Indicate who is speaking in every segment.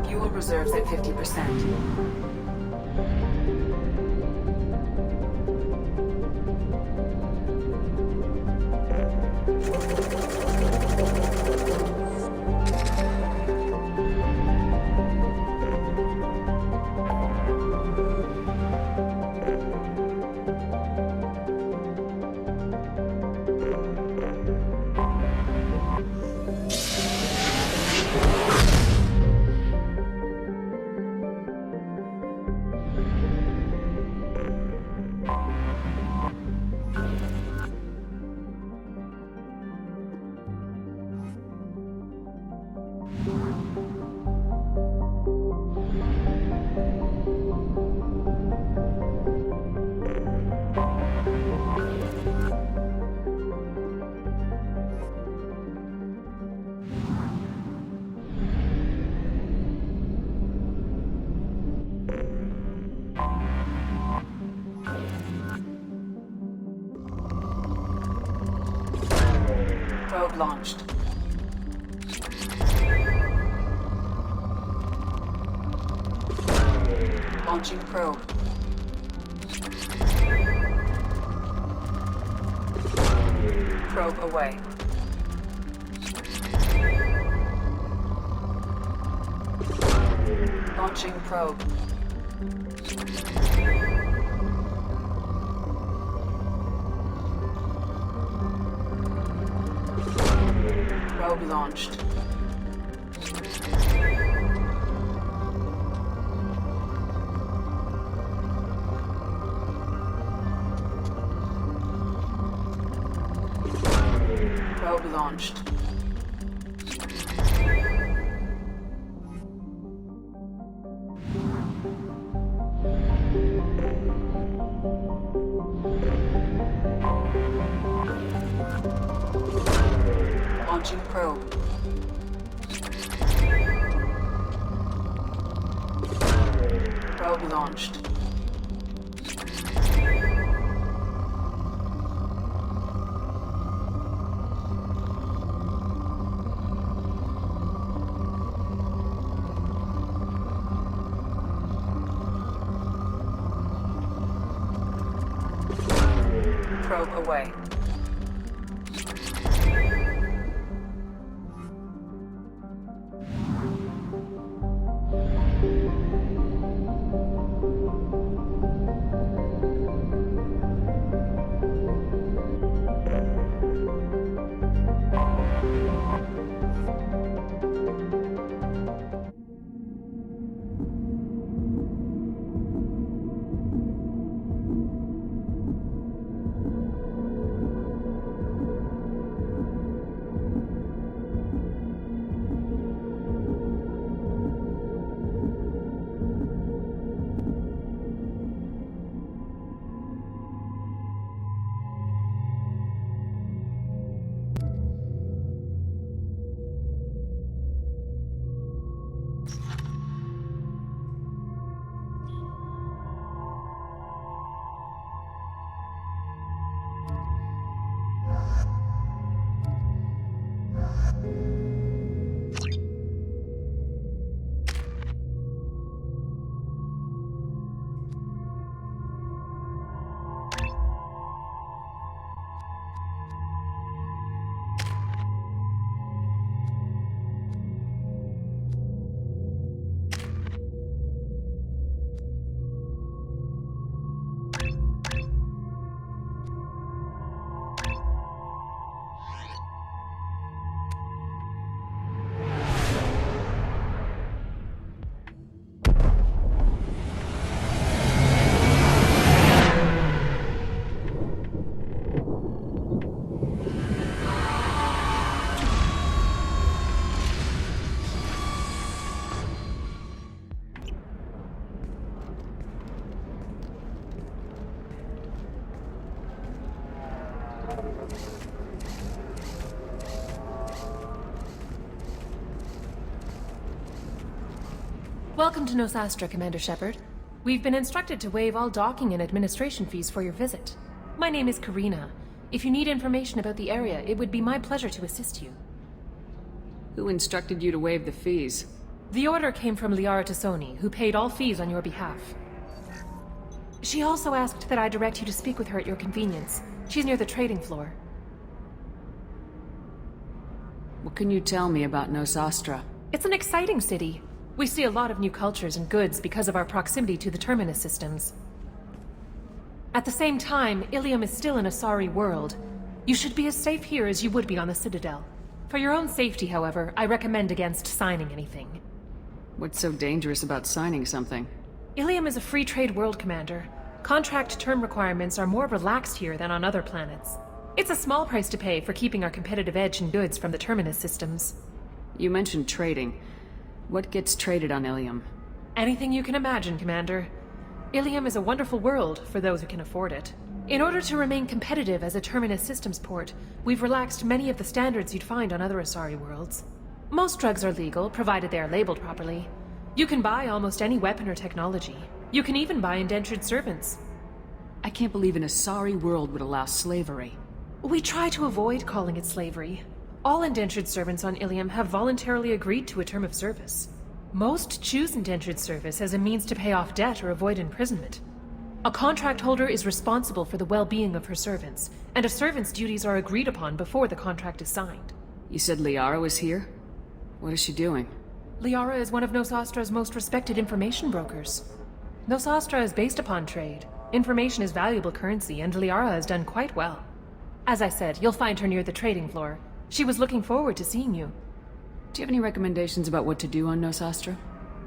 Speaker 1: Fuel reserves at 50%. Probe launched. Launching probe. Probe away. Launching probe. Probe launched. Probe launched. Launching probe. Probe launched. Probe away.
Speaker 2: Welcome to Nosastra, Commander Shepard. We've been instructed to waive all docking and administration fees for your visit. My name is Karina. If you need information about the area, it would be my pleasure to assist you.
Speaker 3: Who instructed you to waive the fees?
Speaker 2: The order came from Liara Tassoni, who paid all fees on your behalf. She also asked that I direct you to speak with her at your convenience. She's near the trading floor.
Speaker 3: What can you tell me about Nosastra?
Speaker 2: It's an exciting city. We see a lot of new cultures and goods because of our proximity to the Terminus systems. At the same time, Ilium is still an Asari world. You should be as safe here as you would be on the Citadel. For your own safety, however, I recommend against signing anything.
Speaker 3: What's so dangerous about signing something?
Speaker 2: Ilium is a free trade world, Commander. Contract term requirements are more relaxed here than on other planets. It's a small price to pay for keeping our competitive edge in goods from the Terminus systems.
Speaker 3: You mentioned trading. What gets traded on Ilium?
Speaker 2: Anything you can imagine, Commander. Ilium is a wonderful world for those who can afford it. In order to remain competitive as a Terminus systems port, we've relaxed many of the standards you'd find on other Asari worlds. Most drugs are legal, provided they are labeled properly. You can buy almost any weapon or technology. You can even buy indentured servants.
Speaker 3: I can't believe an Asari world would allow slavery.
Speaker 2: We try to avoid calling it slavery. All indentured servants on Ilium have voluntarily agreed to a term of service. Most choose indentured service as a means to pay off debt or avoid imprisonment. A contract holder is responsible for the well-being of her servants, and a servant's duties are agreed upon before the contract is signed.
Speaker 3: You said Liara was here? What is she doing?
Speaker 2: Liara is one of Nosastra's most respected information brokers. Nosastra is based upon trade. Information is valuable currency, and Liara has done quite well. As I said, you'll find her near the trading floor. She was looking forward to seeing you.
Speaker 3: Do you have any recommendations about what to do on Nosastra?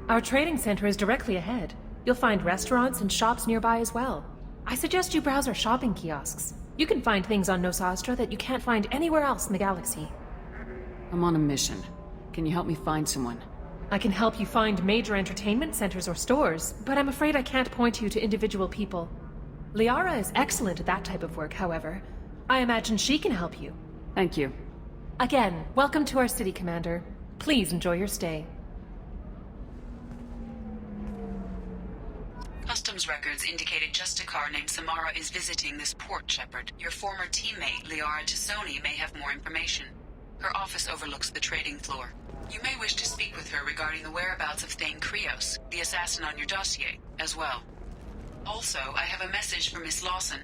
Speaker 2: Our trading center is directly ahead. You'll find restaurants and shops nearby as well. I suggest you browse our shopping kiosks. You can find things on Nosastra that you can't find anywhere else in the galaxy.
Speaker 3: I'm on a mission. Can you help me find someone?
Speaker 2: I can help you find major entertainment centers or stores, but I'm afraid I can't point you to individual people. Liara is excellent at that type of work, however. I imagine she can help you.
Speaker 3: Thank you.
Speaker 2: Again, welcome to our city, Commander. Please enjoy your stay.
Speaker 1: Customs records indicated just a car named Samara is visiting this port, Shepard. Your former teammate, Liara Tassoni, may have more information. Her office overlooks the trading floor. You may wish to speak with her regarding the whereabouts of Thane Krios, the assassin on your dossier, as well. Also, I have a message for Miss Lawson.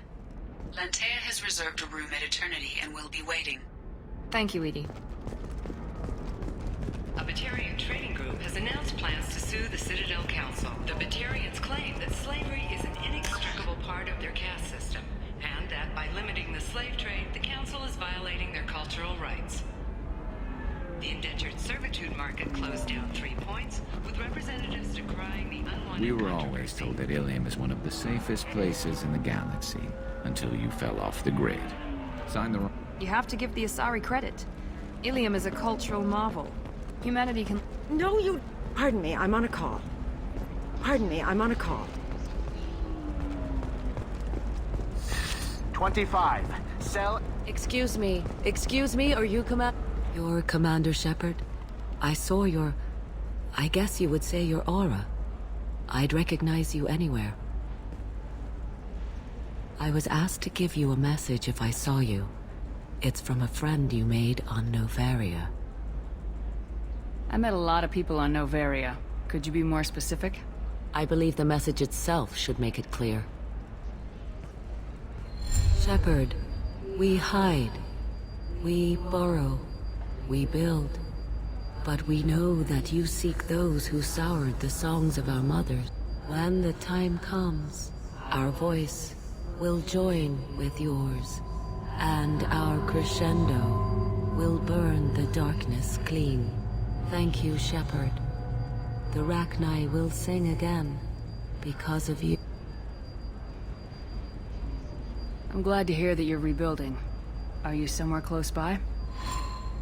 Speaker 1: Lantea has reserved a room at Eternity and will be waiting.
Speaker 3: Thank you, Edie.
Speaker 4: A Batarian trading group has announced plans to sue the Citadel Council. The Batarians claim that slavery is an inextricable part of their caste system, and that by limiting the slave trade, the Council is violating their cultural rights. The indentured servitude market closed down 3 points, with representatives decrying the unwanted
Speaker 5: We were always
Speaker 4: controversy.
Speaker 5: told that Ilium is one of the safest places in the galaxy, until you fell off the grid. Sign the...
Speaker 6: You have to give the Asari credit. Ilium is a cultural marvel. Humanity can...
Speaker 7: No, you... Pardon me, I'm on a call. Pardon me, I'm on a call.
Speaker 8: 25. Cell...
Speaker 9: Excuse me, are you You're Commander Shepard? I saw your... I guess you would say your aura. I'd recognize you anywhere. I was asked to give you a message if I saw you. It's from a friend you made on Novaria.
Speaker 3: I met a lot of people on Novaria. Could you be more specific?
Speaker 9: I believe the message itself should make it clear. Shepard, we hide. We borrow. We build. But we know that you seek those who soured the songs of our mothers. When the time comes, our voice will join with yours, and our crescendo will burn the darkness clean. Thank you, Shepard. The Rachni will sing again because of you.
Speaker 3: I'm glad to hear that you're rebuilding. Are you somewhere close by?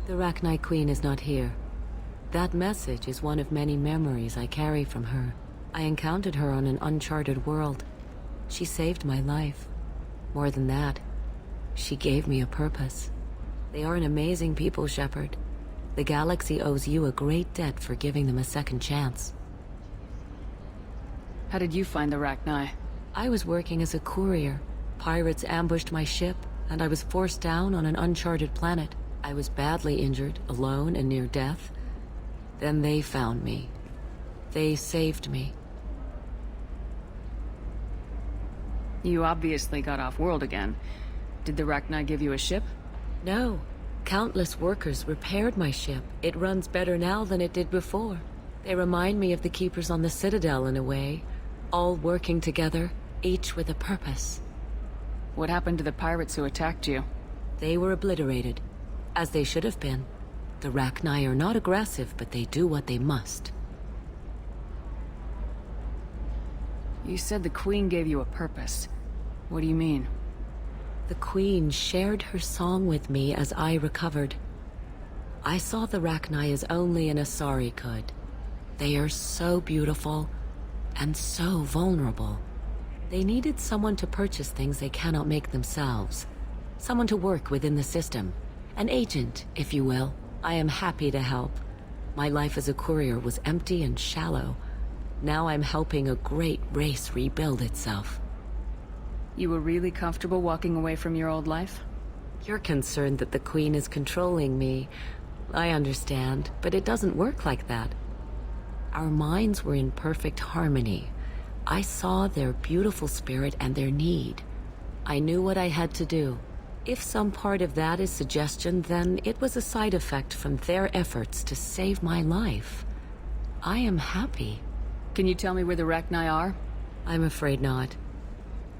Speaker 9: The Rachni Queen is not here. That message is one of many memories I carry from her. I encountered her on an uncharted world. She saved my life. More than that, she gave me a purpose. They are an amazing people, Shepard. The galaxy owes you a great debt for giving them a second chance.
Speaker 3: How did you find the Rachni?
Speaker 9: I was working as a courier. Pirates ambushed my ship, and I was forced down on an uncharted planet. I was badly injured, alone and near death. Then they found me. They saved me.
Speaker 3: You obviously got off-world again. Did the Rachni give you a ship?
Speaker 9: No. Countless workers repaired my ship. It runs better now than it did before. They remind me of the Keepers on the Citadel in a way. All working together, each with a purpose.
Speaker 3: What happened to the pirates who attacked you?
Speaker 9: They were obliterated, as they should have been. The Rachni are not aggressive, but they do what they must.
Speaker 3: You said the Queen gave you a purpose. What do you mean?
Speaker 9: The Queen shared her song with me as I recovered. I saw the Rachni as only an Asari could. They are so beautiful, and so vulnerable. They needed someone to purchase things they cannot make themselves. Someone to work within the system. An agent, if you will. I am happy to help. My life as a courier was empty and shallow. Now I'm helping a great race rebuild itself.
Speaker 3: You were really comfortable walking away from your old life?
Speaker 9: You're concerned that the Queen is controlling me. I understand, but it doesn't work like that. Our minds were in perfect harmony. I saw their beautiful spirit and their need. I knew what I had to do. If some part of that is suggestion, then it was a side effect from their efforts to save my life. I am happy.
Speaker 3: Can you tell me where the Rachni are?
Speaker 9: I'm afraid not.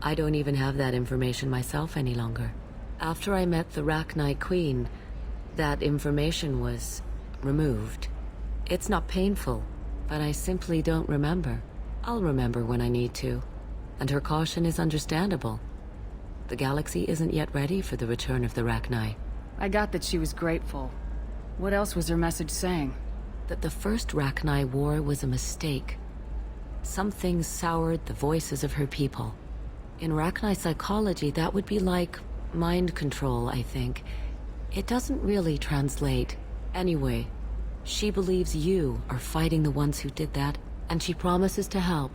Speaker 9: I don't even have that information myself any longer. After I met the Rachni Queen, that information was removed. It's not painful, but I simply don't remember. I'll remember when I need to, and her caution is understandable. The galaxy isn't yet ready for the return of the Rachni.
Speaker 3: I got that she was grateful. What else was her message saying?
Speaker 9: That the first Rachni war was a mistake. Something soured the voices of her people. In Rachni psychology, that would be like mind control, I think. It doesn't really translate. Anyway, she believes you are fighting the ones who did that, and she promises to help.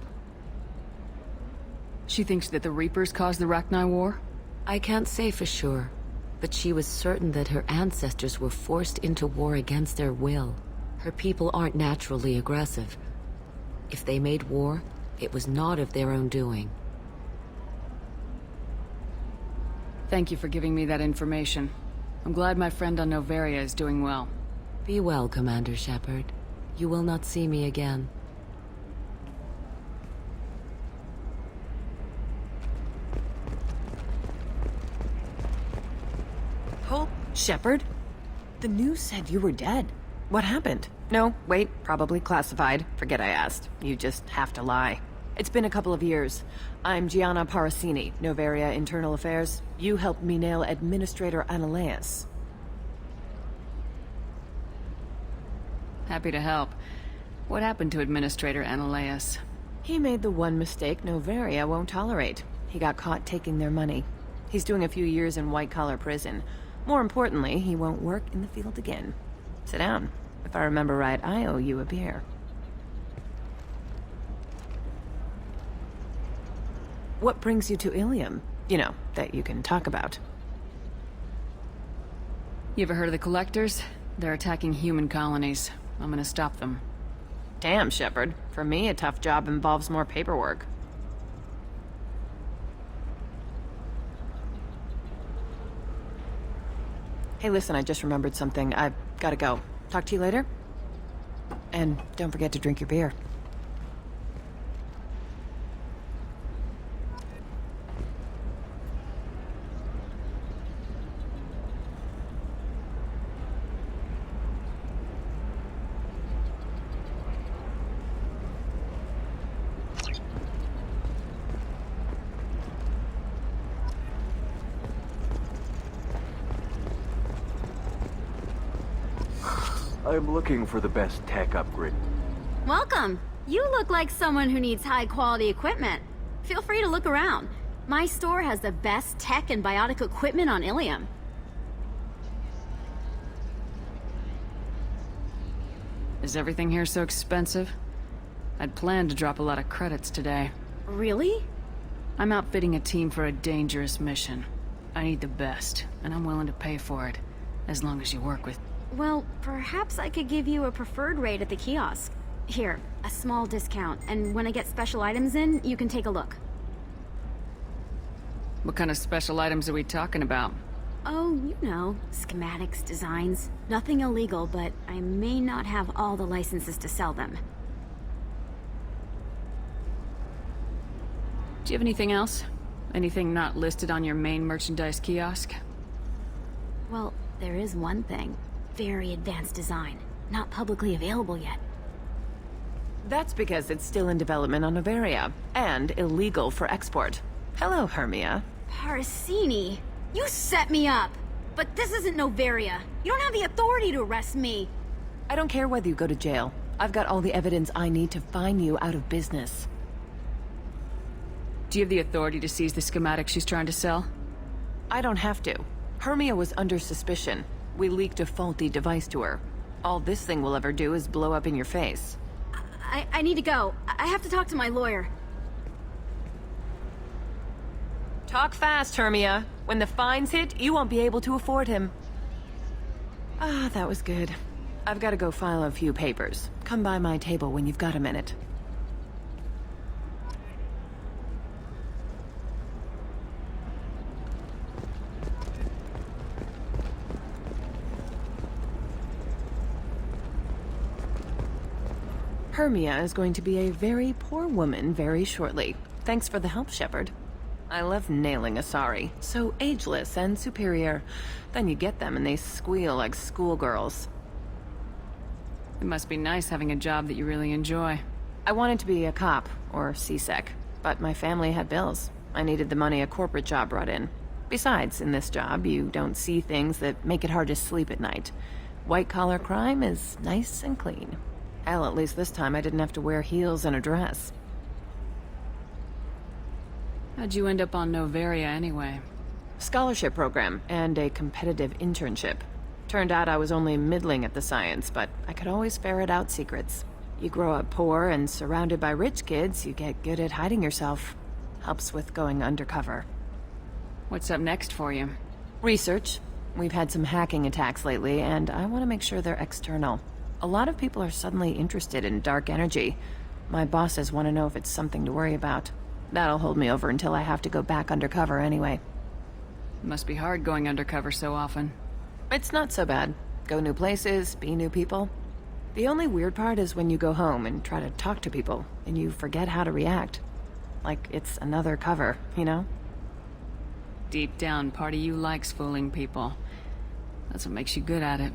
Speaker 3: She thinks that the Reapers caused the Rachni War?
Speaker 9: I can't say for sure, but she was certain that her ancestors were forced into war against their will. Her people aren't naturally aggressive. If they made war, it was not of their own doing.
Speaker 3: Thank you for giving me that information. I'm glad my friend on Noveria is doing well.
Speaker 9: Be well, Commander Shepard. You will not see me again.
Speaker 7: Hold, Shepard? The news said you were dead. What happened? No, wait, probably classified. Forget I asked. You just have to lie. It's been a couple of years. I'm Gianna Parasini, Noveria Internal Affairs. You helped me nail Administrator Analeas.
Speaker 3: Happy to help. What happened to Administrator Analeas?
Speaker 7: He made the one mistake Noveria won't tolerate. He got caught taking their money. He's doing a few years in white-collar prison. More importantly, he won't work in the field again. Sit down. If I remember right, I owe you a beer. What brings you to Ilium? You know, that you can talk about.
Speaker 3: You ever heard of the Collectors? They're attacking human colonies. I'm gonna stop them.
Speaker 7: Damn, Shepard. For me, a tough job involves more paperwork. Hey, listen, I just remembered something. I've gotta go. Talk to you later? And don't forget to drink your beer.
Speaker 8: I'm looking for the best tech upgrade.
Speaker 10: Welcome. You look like someone who needs high-quality equipment. Feel free to look around. My store has the best tech and biotic equipment on Ilium.
Speaker 3: Is everything here so expensive? I'd planned to drop a lot of credits today.
Speaker 10: Really?
Speaker 3: I'm outfitting a team for a dangerous mission. I need the best, and I'm willing to pay for it, as long as you work with...
Speaker 10: Well, perhaps I could give you a preferred rate at the kiosk. Here, a small discount, and when I get special items in, you can take a look.
Speaker 3: What kind of special items are we talking about?
Speaker 10: Oh, you know, schematics, designs. Nothing illegal, but I may not have all the licenses to sell them.
Speaker 3: Do you have anything else? Anything not listed on your main merchandise kiosk?
Speaker 10: Well, there is one thing. Very advanced design. Not publicly available yet.
Speaker 7: That's because it's still in development on Noveria, and illegal for export. Hello, Hermia.
Speaker 10: Parsini! You set me up! But this isn't Noveria. You don't have the authority to arrest me.
Speaker 7: I don't care whether you go to jail. I've got all the evidence I need to fine you out of business.
Speaker 3: Do you have the authority to seize the schematic she's trying to sell?
Speaker 7: I don't have to. Hermia was under suspicion. We leaked a faulty device to her. All this thing will ever do is blow up in your face.
Speaker 10: I need to go. I have to talk to my lawyer.
Speaker 7: Talk fast, Hermia. When the fines hit, you won't be able to afford him. Ah, that was good. I've got to go file a few papers. Come by my table when you've got a minute. Hermia is going to be a very poor woman very shortly. Thanks for the help, Shepard. I love nailing Asari. So ageless and superior. Then you get them and they squeal like schoolgirls.
Speaker 3: It must be nice having a job that you really enjoy.
Speaker 7: I wanted to be a cop, or CSEC, but my family had bills. I needed the money a corporate job brought in. Besides, in this job, you don't see things that make it hard to sleep at night. White-collar crime is nice and clean. Hell, at least this time I didn't have to wear heels and a dress.
Speaker 3: How'd you end up on Noveria anyway?
Speaker 7: Scholarship program and a competitive internship. Turned out I was only middling at the science, but I could always ferret out secrets. You grow up poor and surrounded by rich kids, you get good at hiding yourself. Helps with going undercover.
Speaker 3: What's up next for you?
Speaker 7: Research. We've had some hacking attacks lately, and I want to make sure they're external. A lot of people are suddenly interested in dark energy. My bosses want to know if it's something to worry about. That'll hold me over until I have to go back undercover anyway.
Speaker 3: It must be hard going undercover so often.
Speaker 7: It's not so bad. Go new places, be new people. The only weird part is when you go home and try to talk to people, and you forget how to react. Like it's another cover, you know?
Speaker 3: Deep down, part of you likes fooling people. That's what makes you good at it.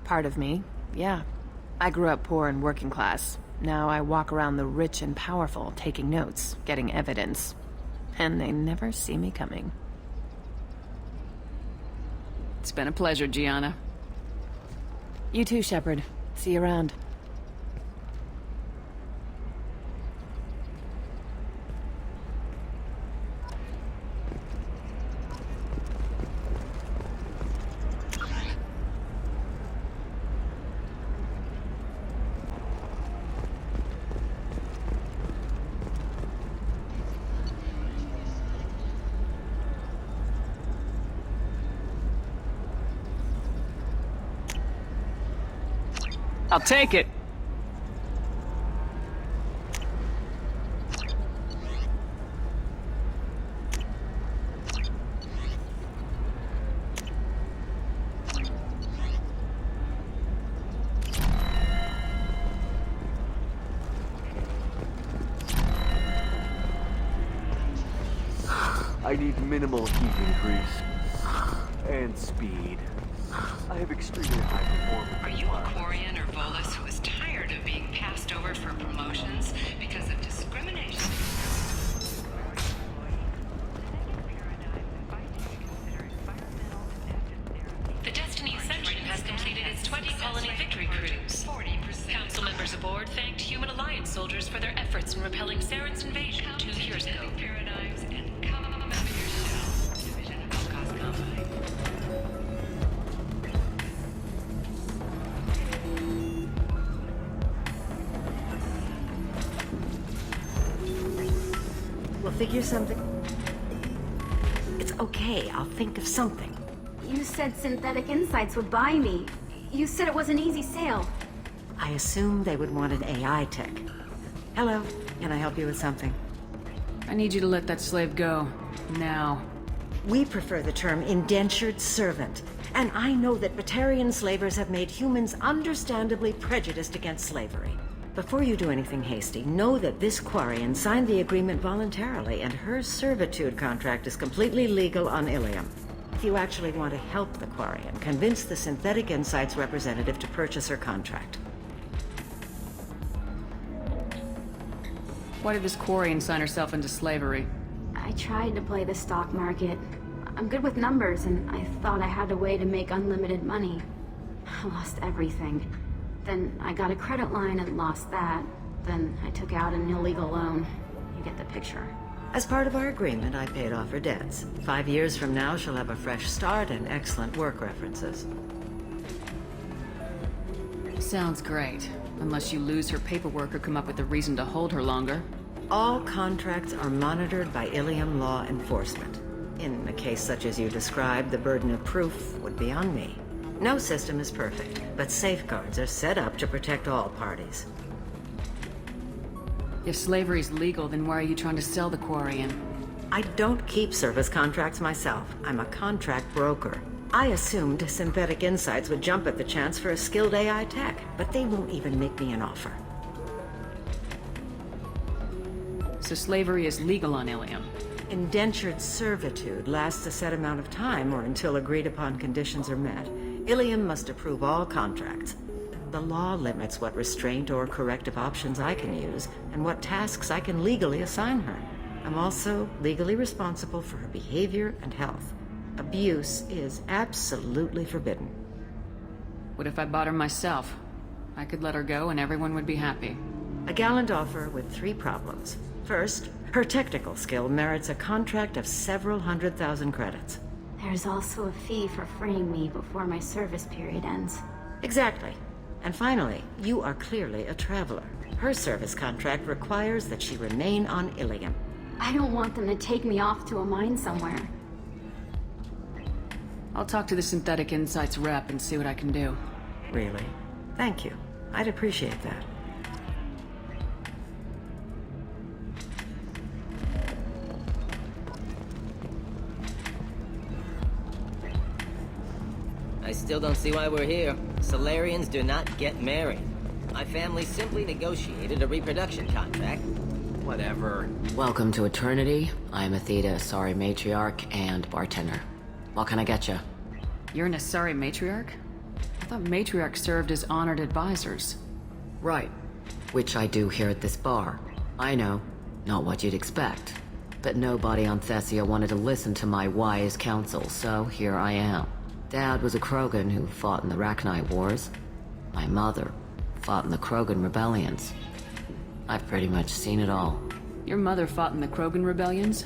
Speaker 7: Part of me, yeah. I grew up poor and working class. Now I walk around the rich and powerful, taking notes, getting evidence. And they never see me coming.
Speaker 3: It's been a pleasure, Gianna.
Speaker 7: You too, Shepard. See you around.
Speaker 3: I'll take it.
Speaker 8: I need minimal heat increase. And speed. I have extremely high performance.
Speaker 4: Are you a Quarian or Volus who is tired of being passed over for promotions because of discrimination? The Destiny Ascension has completed its 20 colony victory cruise. 40%. Council members aboard thanked Human Alliance soldiers for their efforts in repelling Saren's invasion 2 years ago. Paradigms and come out of your shell. Division of Cost Combine.
Speaker 11: figure something. It's okay, I'll think of something.
Speaker 10: You said Synthetic Insights would buy me. You said it was an easy sale.
Speaker 11: I assumed they would want an AI tech. Hello, can I help you with something?
Speaker 3: I need you to let that slave go. Now.
Speaker 11: We prefer the term indentured servant. And I know that Batarian slavers have made humans understandably prejudiced against slavery. Before you do anything hasty, know that this Quarian signed the agreement voluntarily, and her servitude contract is completely legal on Ilium. If you actually want to help the Quarian, convince the Synthetic Insights representative to purchase her contract.
Speaker 3: Why did this Quarian sign herself into slavery?
Speaker 10: I tried to play the stock market. I'm good with numbers, and I thought I had a way to make unlimited money. I lost everything. Then I got a credit line and lost that. Then I took out an illegal loan. You get the picture.
Speaker 11: As part of our agreement, I paid off her debts. 5 years from now, she'll have a fresh start and excellent work references.
Speaker 3: Sounds great. Unless you lose her paperwork or come up with a reason to hold her longer.
Speaker 11: All contracts are monitored by Ilium law enforcement. In a case such as you described, the burden of proof would be on me. No system is perfect, but safeguards are set up to protect all parties.
Speaker 3: If slavery's legal, then why are you trying to sell the Quarian?
Speaker 11: I don't keep service contracts myself. I'm a contract broker. I assumed Synthetic Insights would jump at the chance for a skilled AI tech, but they won't even make me an offer.
Speaker 3: So slavery is legal on Ilium?
Speaker 11: Indentured servitude lasts a set amount of time or until agreed upon conditions are met. Ilium must approve all contracts. The law limits what restraint or corrective options I can use and what tasks I can legally assign her. I'm also legally responsible for her behavior and health. Abuse is absolutely forbidden.
Speaker 3: What if I bought her myself? I could let her go and everyone would be happy.
Speaker 11: A gallant offer with 3 problems. First, her technical skill merits a contract of several 100,000 credits.
Speaker 10: There's also a fee for freeing me before my service period ends.
Speaker 11: Exactly. And finally, you are clearly a traveler. Her service contract requires that she remain on Ilium.
Speaker 10: I don't want them to take me off to a mine somewhere.
Speaker 3: I'll talk to the Synthetic Insights rep and see what I can do.
Speaker 11: Really? Thank you. I'd appreciate that.
Speaker 12: I still don't see why we're here. Solarians do not get married. My family simply negotiated a reproduction contract. Whatever.
Speaker 9: Welcome to Eternity. I'm Athena, Asari matriarch and bartender. What can I get you?
Speaker 3: You're an Asari matriarch? I thought matriarchs served as honored advisors.
Speaker 9: Right. Which I do here at this bar. I know. Not what you'd expect. But nobody on Thessia wanted to listen to my wise counsel, so here I am. Dad was a Krogan who fought in the Rachni Wars. My mother fought in the Krogan rebellions. I've pretty much seen it all.
Speaker 3: Your mother fought in the Krogan rebellions?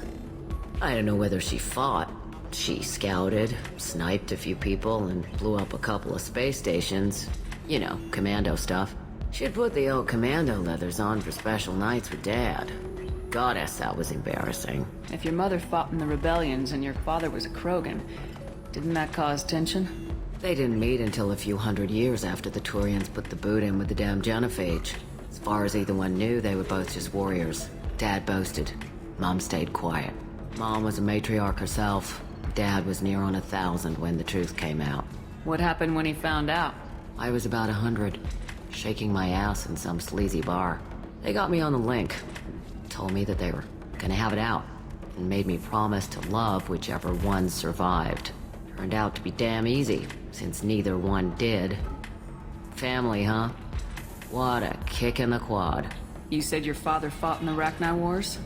Speaker 9: I don't know whether she fought. She scouted, sniped a few people, and blew up a couple of space stations. You know, commando stuff. She'd put the old commando leathers on for special nights with Dad. Goddess, that was embarrassing.
Speaker 3: If your mother fought in the rebellions and your father was a Krogan, didn't that cause tension?
Speaker 9: They didn't meet until a few hundred years after the Turians put the boot in with the damn genophage. As far as either one knew, they were both just warriors. Dad boasted. Mom stayed quiet. Mom was a matriarch herself. Dad was near on 1,000 when the truth came out.
Speaker 3: What happened when he found out?
Speaker 9: I was about 100, shaking my ass in some sleazy bar. They got me on the link. Told me that they were gonna have it out, and made me promise to love whichever one survived. Turned out to be damn easy, since neither one did. Family, huh? What a kick in the quad.
Speaker 3: You said your father fought in the Rachni Wars?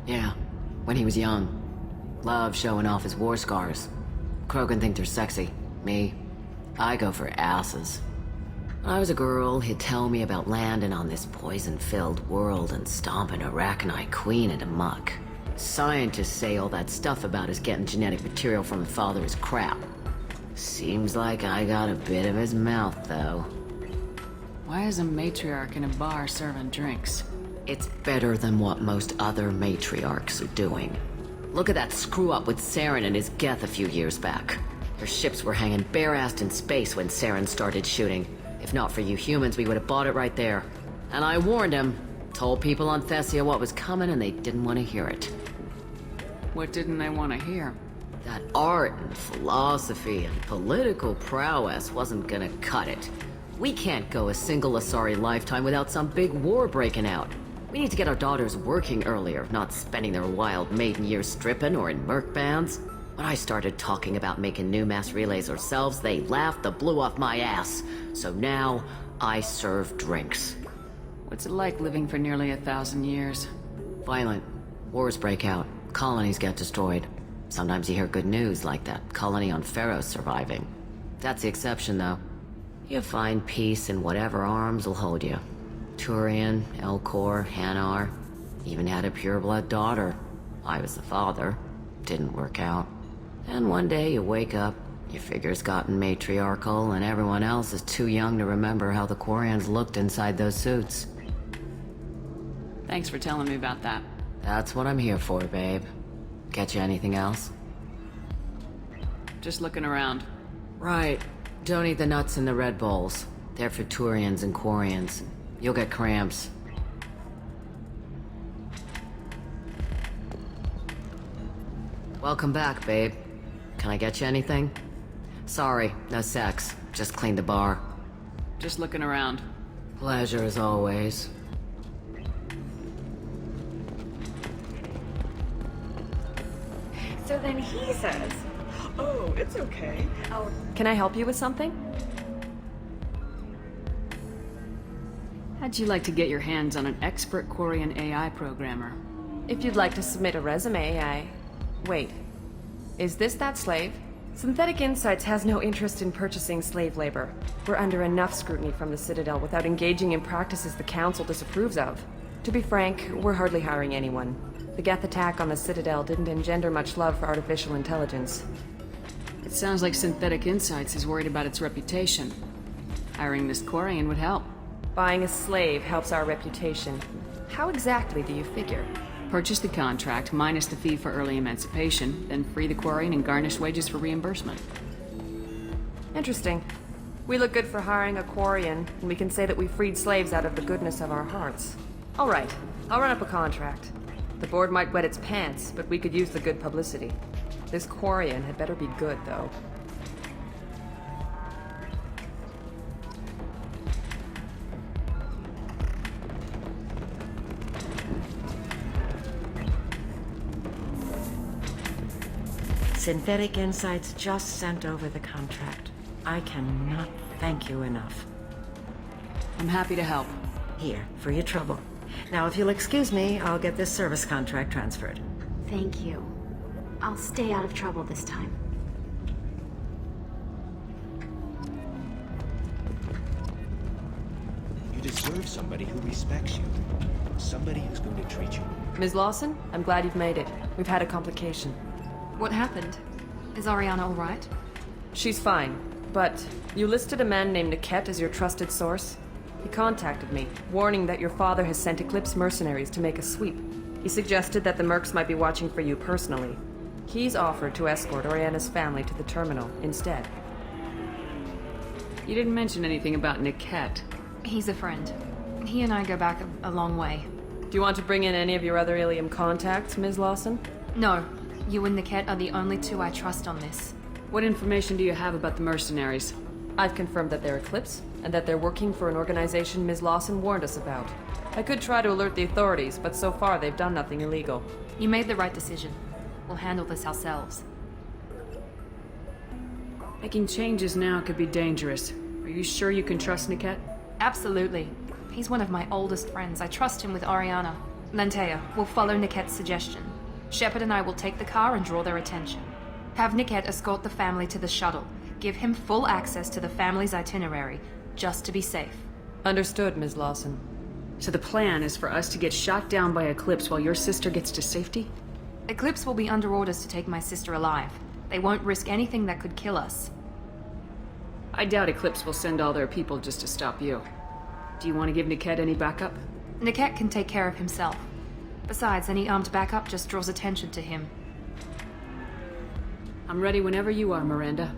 Speaker 9: Yeah, when he was young. Loved showing off his war scars. Krogan think they're sexy. Me, I go for asses. When I was a girl, he'd tell me about landing on this poison-filled world and stomping a Rachni queen into muck. Scientists say all that stuff about us getting genetic material from the father is crap. Seems like I got a bit of his mouth, though.
Speaker 3: Why is a matriarch in a bar serving drinks?
Speaker 9: It's better than what most other matriarchs are doing. Look at that screw-up with Saren and his Geth a few years back. Their ships were hanging bare-assed in space when Saren started shooting. If not for you humans, we would have bought it right there. And I warned him. Told people on Thessia what was coming and they didn't want to hear it.
Speaker 3: What didn't they want to hear?
Speaker 9: That art and philosophy and political prowess wasn't gonna cut it. We can't go a single Asari lifetime without some big war breaking out. We need to get our daughters working earlier, not spending their wild maiden years stripping or in merc bands. When I started talking about making new mass relays ourselves, they laughed the blue off my ass. So now, I serve drinks.
Speaker 3: What's it like living for nearly 1,000 years?
Speaker 9: Violent. Wars break out. Colonies get destroyed. Sometimes you hear good news, like that colony on Pharaoh surviving. That's the exception, though. You find peace in whatever arms will hold you. Turian, Elcor, Hanar. Even had a pureblood daughter. I was the father. Didn't work out. And one day you wake up, your figure's gotten matriarchal, and everyone else is too young to remember how the Quarians looked inside those suits.
Speaker 3: Thanks for telling me about that.
Speaker 9: That's what I'm here for, babe. Get you anything else?
Speaker 3: Just looking around.
Speaker 9: Right. Don't eat the nuts in the Red Bowls. They're for Turians and Quarians. You'll get cramps. Welcome back, babe. Can I get you anything? Sorry, no sex. Just cleaned the bar.
Speaker 3: Just looking around.
Speaker 9: Pleasure as always.
Speaker 7: So then he says, "Oh, it's okay.
Speaker 2: Can I help you with something?
Speaker 3: How'd you like to get your hands on an expert Quarian AI programmer?
Speaker 2: If you'd like to submit a resume, Wait. Is this that slave? Synthetic Insights has no interest in purchasing slave labor. We're under enough scrutiny from the Citadel without engaging in practices the Council disapproves of. To be frank, we're hardly hiring anyone. The Geth attack on the Citadel didn't engender much love for artificial intelligence.
Speaker 3: It sounds like Synthetic Insights is worried about its reputation. Hiring this Quarian would help.
Speaker 2: Buying a slave helps our reputation. How exactly do you figure?
Speaker 3: Purchase the contract, minus the fee for early emancipation, then free the Quarian and garnish wages for reimbursement.
Speaker 2: Interesting. We look good for hiring a Quarian, and we can say that we freed slaves out of the goodness of our hearts. All right, I'll run up a contract. The board might wet its pants, but we could use the good publicity. This Quarian had better be good, though.
Speaker 11: Synthetic Insights just sent over the contract. I cannot thank you enough.
Speaker 3: I'm happy to help.
Speaker 11: Here, for your trouble. Now, if you'll excuse me, I'll get this service contract transferred.
Speaker 10: Thank you. I'll stay out of trouble this time.
Speaker 13: You deserve somebody who respects you. Somebody who's going to treat you.
Speaker 2: Ms. Lawson, I'm glad you've made it. We've had a complication.
Speaker 6: What happened? Is Ariana all right?
Speaker 2: She's fine, but you listed a man named Niket as your trusted source. He contacted me, warning that your father has sent Eclipse mercenaries to make a sweep. He suggested that the mercs might be watching for you personally. He's offered to escort Oriana's family to the terminal instead.
Speaker 3: You didn't mention anything about Niket.
Speaker 6: He's a friend. He and I go back a long way.
Speaker 2: Do you want to bring in any of your other Ilium contacts, Ms. Lawson?
Speaker 6: No. You and Niket are the only two I trust on this.
Speaker 3: What information do you have about the mercenaries?
Speaker 2: I've confirmed that they're Eclipse, and that they're working for an organization Ms. Lawson warned us about. I could try to alert the authorities, but so far they've done nothing illegal.
Speaker 6: You made the right decision. We'll handle this ourselves.
Speaker 3: Making changes now could be dangerous. Are you sure you can trust Niket?
Speaker 6: Absolutely. He's one of my oldest friends. I trust him with Ariana. Lantea, we'll follow Niket's suggestion. Shepard and I will take the car and draw their attention. Have Niket escort the family to the shuttle. Give him full access to the family's itinerary, just to be safe.
Speaker 2: Understood, Ms. Lawson.
Speaker 3: So the plan is for us to get shot down by Eclipse while your sister gets to safety?
Speaker 6: Eclipse will be under orders to take my sister alive. They won't risk anything that could kill us.
Speaker 3: I doubt Eclipse will send all their people just to stop you. Do you want to give Niket any backup?
Speaker 6: Niket can take care of himself. Besides, any armed backup just draws attention to him.
Speaker 3: I'm ready whenever you are, Miranda.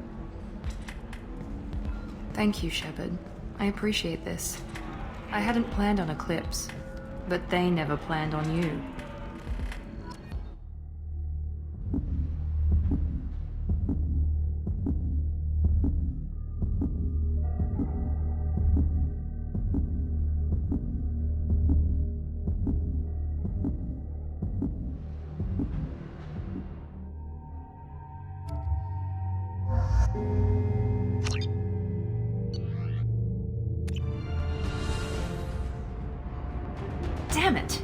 Speaker 6: Thank you, Shepard. I appreciate this. I hadn't planned on Eclipse, but they never planned on you. Damn it!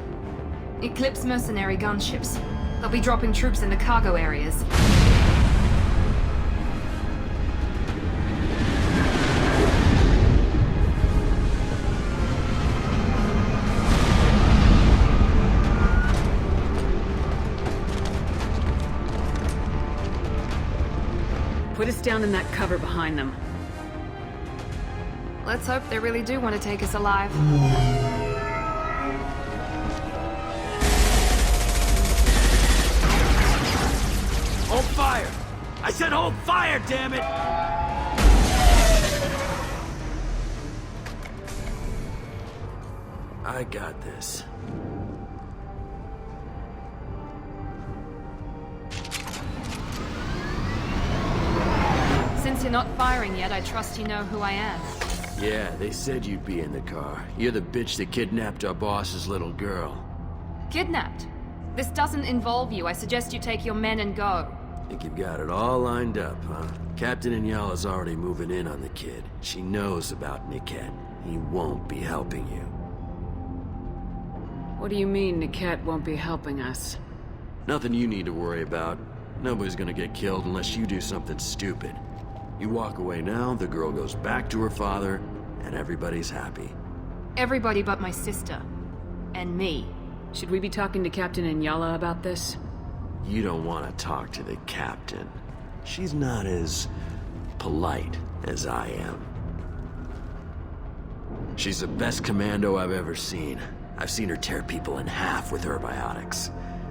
Speaker 6: Eclipse mercenary gunships. They'll be dropping troops in the cargo areas.
Speaker 3: Put us down in that cover behind them.
Speaker 6: Let's hope they really do want to take us alive.
Speaker 14: Hold fire! I said hold fire, damn it! I got this.
Speaker 6: Since you're not firing yet, I trust you know who I am.
Speaker 14: Yeah, they said you'd be in the car. You're the bitch that kidnapped our boss's little girl.
Speaker 6: Kidnapped? This doesn't involve you. I suggest you take your men and go.
Speaker 14: Think you've got it all lined up, huh? Captain Inyala's already moving in on the kid. She knows about Niket. He won't be helping you.
Speaker 3: What do you mean Niket won't be helping us?
Speaker 14: Nothing you need to worry about. Nobody's gonna get killed unless you do something stupid. You walk away now, the girl goes back to her father, and everybody's happy.
Speaker 6: Everybody but my sister. And me.
Speaker 3: Should we be talking to Captain Inyala about this?
Speaker 14: You don't want to talk to the captain. She's not as polite as I am. She's the best commando I've ever seen. I've seen her tear people in half with her biotics.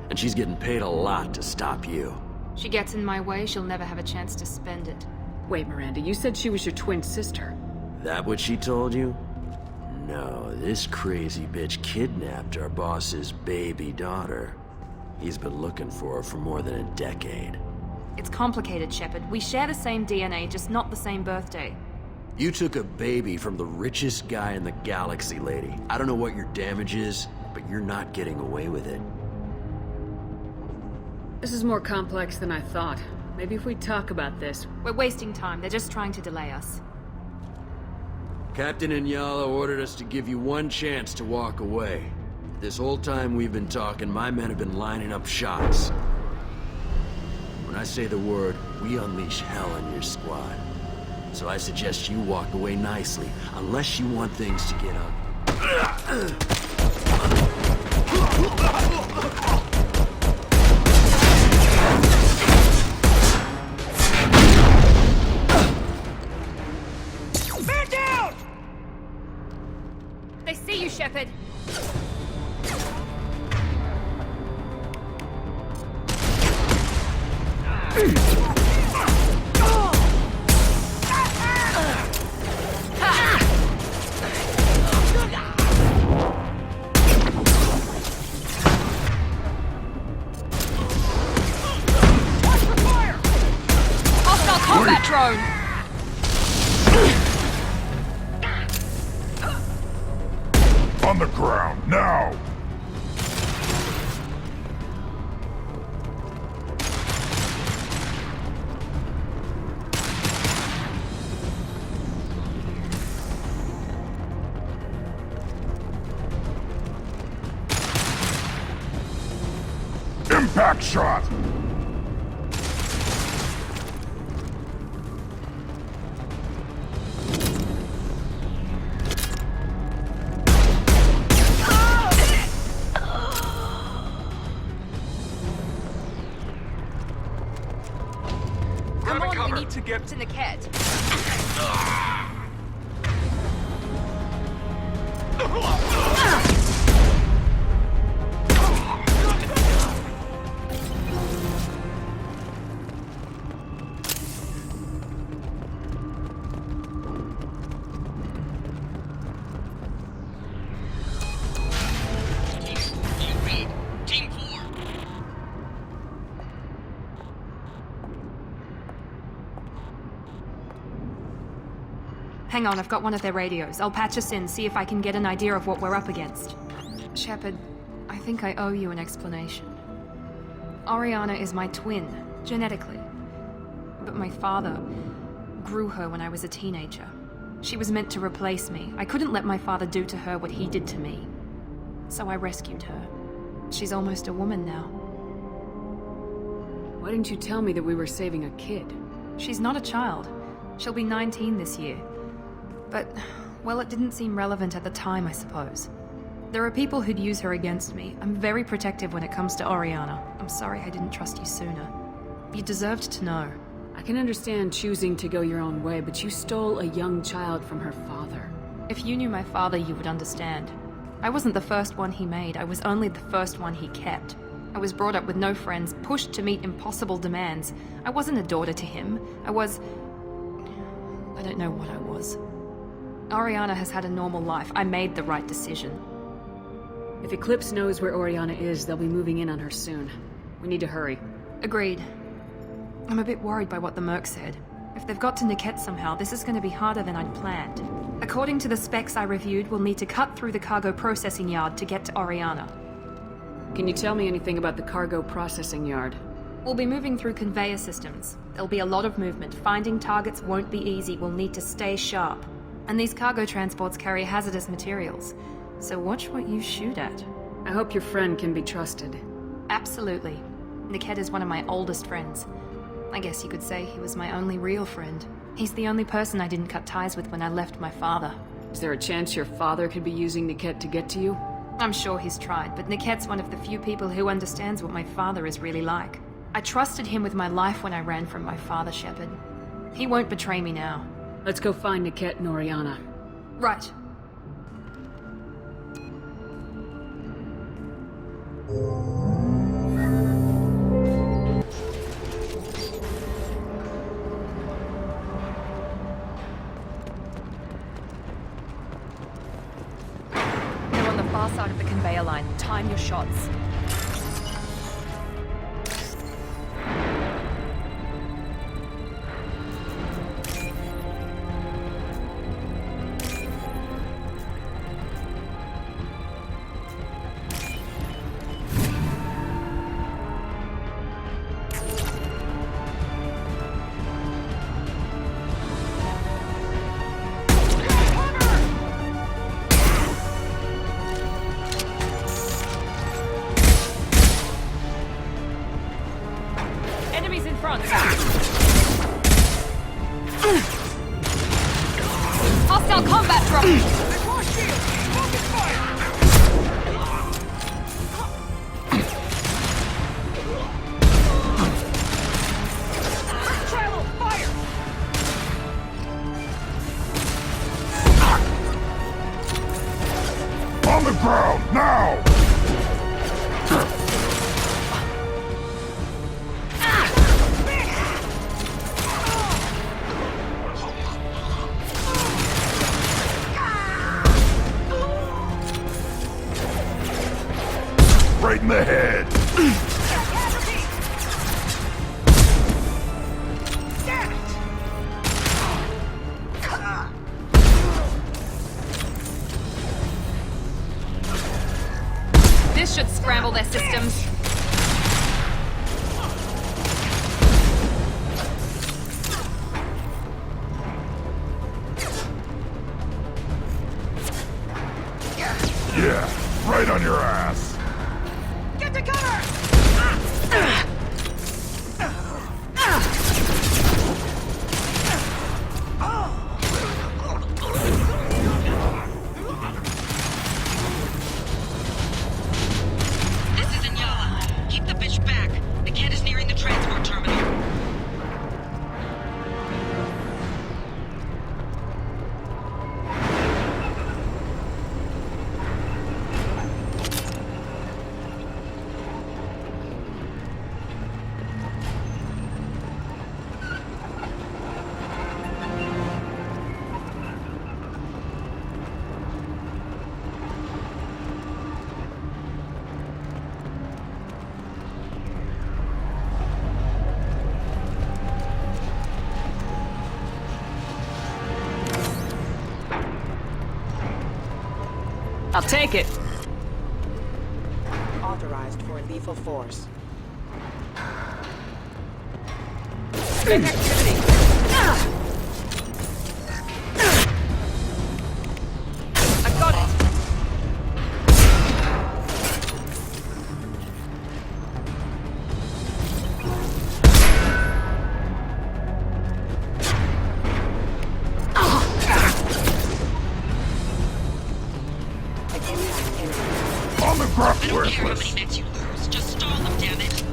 Speaker 14: And she's getting paid a lot to stop you.
Speaker 6: She gets in my way, she'll never have a chance to spend it.
Speaker 3: Wait, Miranda, you said she was your twin sister.
Speaker 14: That what she told you? No, this crazy bitch kidnapped our boss's baby daughter. He's been looking for her for more than a decade.
Speaker 6: It's complicated, Shepard. We share the same DNA, just not the same birthday.
Speaker 14: You took a baby from the richest guy in the galaxy, lady. I don't know what your damage is, but you're not getting away with it.
Speaker 3: This is more complex than I thought. Maybe if we talk about this...
Speaker 6: We're wasting time. They're just trying to delay us.
Speaker 14: Captain Inyala ordered us to give you one chance to walk away. This whole time we've been talking, my men have been lining up shots. When I say the word, we unleash hell on your squad. So I suggest you walk away nicely, unless you want things to get up.
Speaker 6: Man down! They see you, Shepard. Combat drone!
Speaker 15: On the ground, now! Impact shot!
Speaker 6: Come on, we need to get to Niket. Hang on, I've got one of their radios. I'll patch us in, see if I can get an idea of what we're up against. Shepard, I think I owe you an explanation. Oriana is my twin, genetically. But my father grew her when I was a teenager. She was meant to replace me. I couldn't let my father do to her what he did to me. So I rescued her. She's almost a woman now.
Speaker 3: Why didn't you tell me that we were saving a kid?
Speaker 6: She's not a child. She'll be 19 this year. But, well, it didn't seem relevant at the time, I suppose. There are people who'd use her against me. I'm very protective when it comes to Oriana. I'm sorry I didn't trust you sooner. You deserved to know.
Speaker 3: I can understand choosing to go your own way, but you stole a young child from her father.
Speaker 6: If you knew my father, you would understand. I wasn't the first one he made. I was only the first one he kept. I was brought up with no friends, pushed to meet impossible demands. I wasn't a daughter to him. I don't know what I was. Oriana has had a normal life. I made the right decision.
Speaker 3: If Eclipse knows where Oriana is, they'll be moving in on her soon. We need to hurry.
Speaker 6: Agreed. I'm a bit worried by what the Merc said. If they've got to Niket somehow, this is going to be harder than I'd planned. According to the specs I reviewed, we'll need to cut through the cargo processing yard to get to Oriana.
Speaker 3: Can you tell me anything about the cargo processing yard?
Speaker 6: We'll be moving through conveyor systems. There'll be a lot of movement. Finding targets won't be easy. We'll need to stay sharp. And these cargo transports carry hazardous materials. So watch what you shoot at.
Speaker 3: I hope your friend can be trusted.
Speaker 6: Absolutely. Niket is one of my oldest friends. I guess you could say he was my only real friend. He's the only person I didn't cut ties with when I left my father.
Speaker 3: Is there a chance your father could be using Niket to get to you?
Speaker 6: I'm sure he's tried, but Niket's one of the few people who understands what my father is really like. I trusted him with my life when I ran from my father, Shepard. He won't betray me now.
Speaker 3: Let's go find Niket and Oriana.
Speaker 6: Right.
Speaker 16: They're on the far side of the conveyor line. Time your shots.
Speaker 6: Hostile combat drone!
Speaker 15: On the ground, now! Right in the head!
Speaker 6: This should scramble their systems.
Speaker 15: Yeah, right on your ass!
Speaker 6: Get to cover!
Speaker 1: This is Inyala. Keep the bitch back. The kid is nearing the transport terminal.
Speaker 3: I'll take it.
Speaker 17: Authorized for lethal force.
Speaker 3: Big activity. I got it.
Speaker 15: On the ground,
Speaker 1: I don't care how many
Speaker 15: worthless.
Speaker 1: nets you lose. Just stall them, damn it.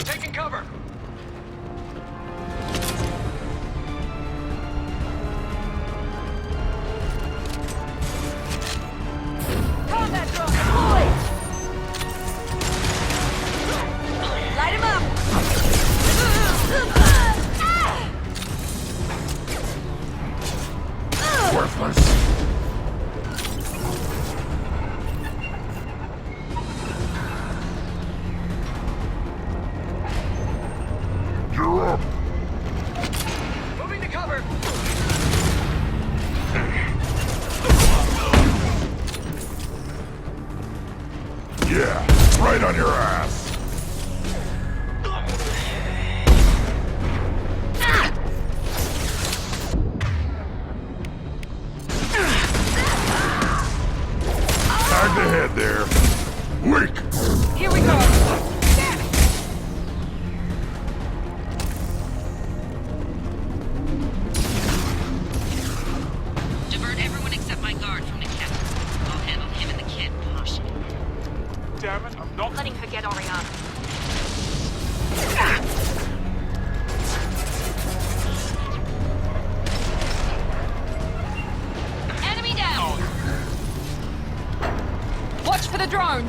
Speaker 8: Taking cover!
Speaker 16: Combat drone deployed! Light him up!
Speaker 15: Worthless. You're up.
Speaker 8: Moving to cover!
Speaker 15: Yeah, right on your ass. Time to head there. Weak.
Speaker 3: Here we go.
Speaker 1: Divert everyone except my guard from the captain. I'll handle him and the kid. Gosh.
Speaker 8: Damn it, I'm not
Speaker 16: Letting her get Oriana. Enemy down!
Speaker 3: Watch for the drone.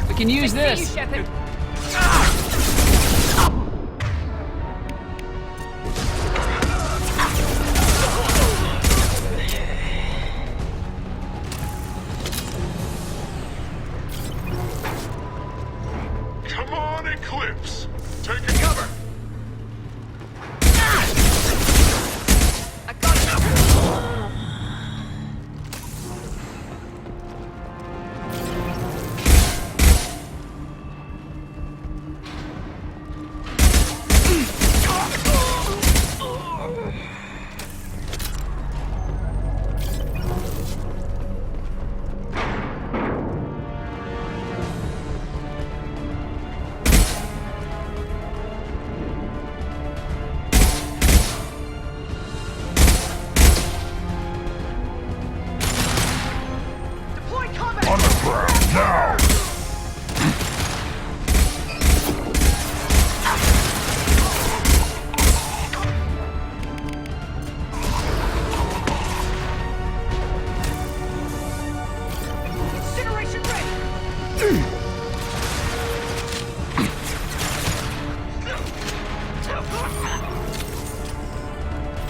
Speaker 3: We can use this.
Speaker 16: See you, Shepard.
Speaker 15: Come on, Eclipse. Taking cover.
Speaker 16: I got it.
Speaker 15: On the ground, now.
Speaker 16: Incineration ready!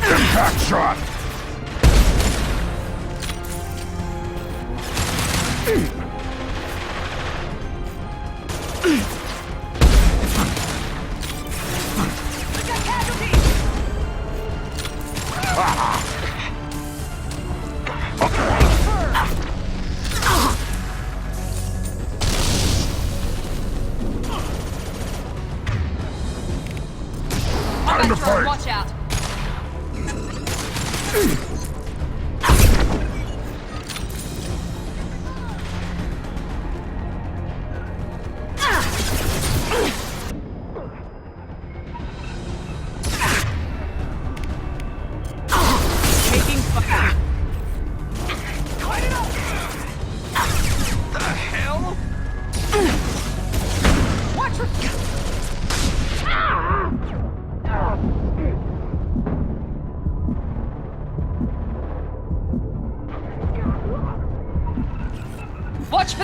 Speaker 15: Impact shot. Time to fight.
Speaker 16: Watch out!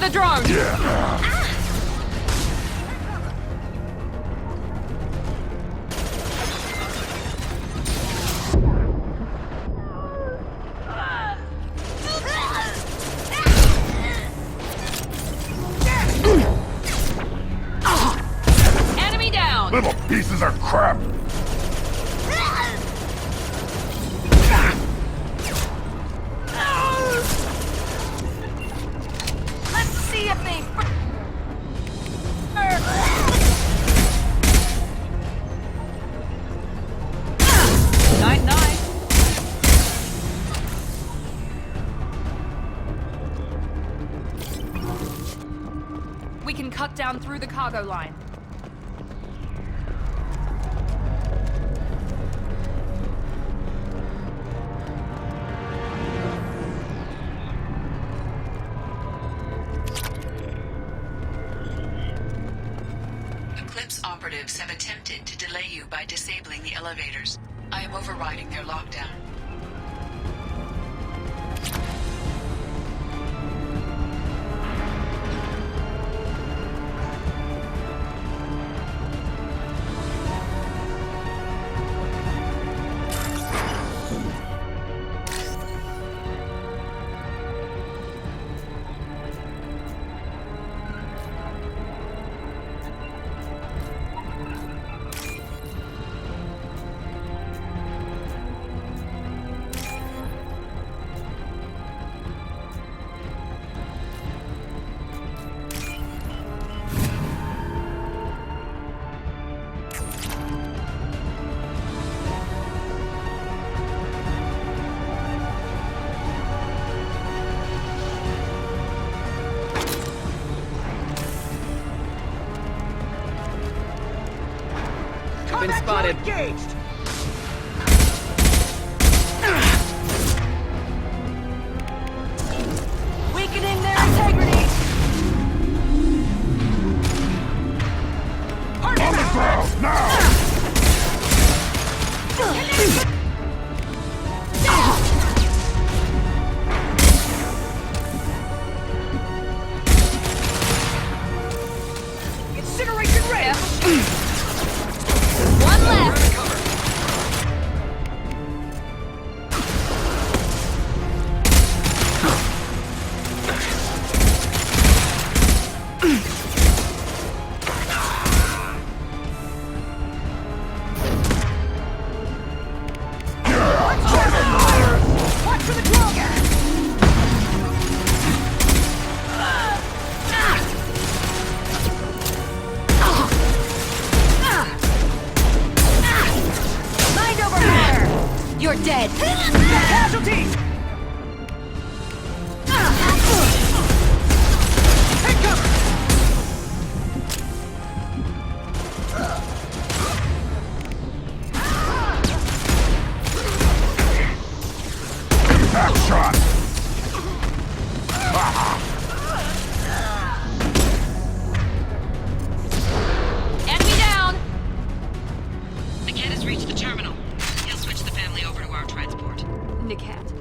Speaker 16: the drone! Enemy down!
Speaker 15: Little pieces of crap!
Speaker 16: Let's see if they... Night-night. We can cut down through the cargo line.
Speaker 1: Eclipse operatives have attempted to delay you by disabling the elevators. I am overriding their lockdown.
Speaker 3: Been spotted.
Speaker 8: Engaged!
Speaker 16: Weakening their integrity!
Speaker 15: On the ground, now!
Speaker 16: Incineration ray! One left!
Speaker 8: Watch for the drone!
Speaker 16: Mind over matter! You're dead!
Speaker 8: Casualties! Take cover!
Speaker 15: Back shot!
Speaker 16: Enemy down!
Speaker 4: Niket has reached the terminal. He'll switch the family over to our transport.
Speaker 6: Niket.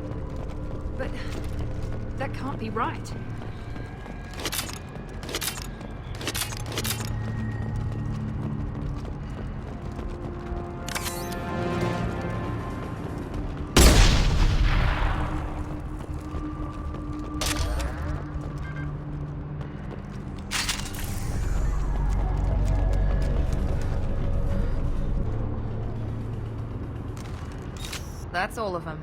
Speaker 6: But that can't be right. That's all of them.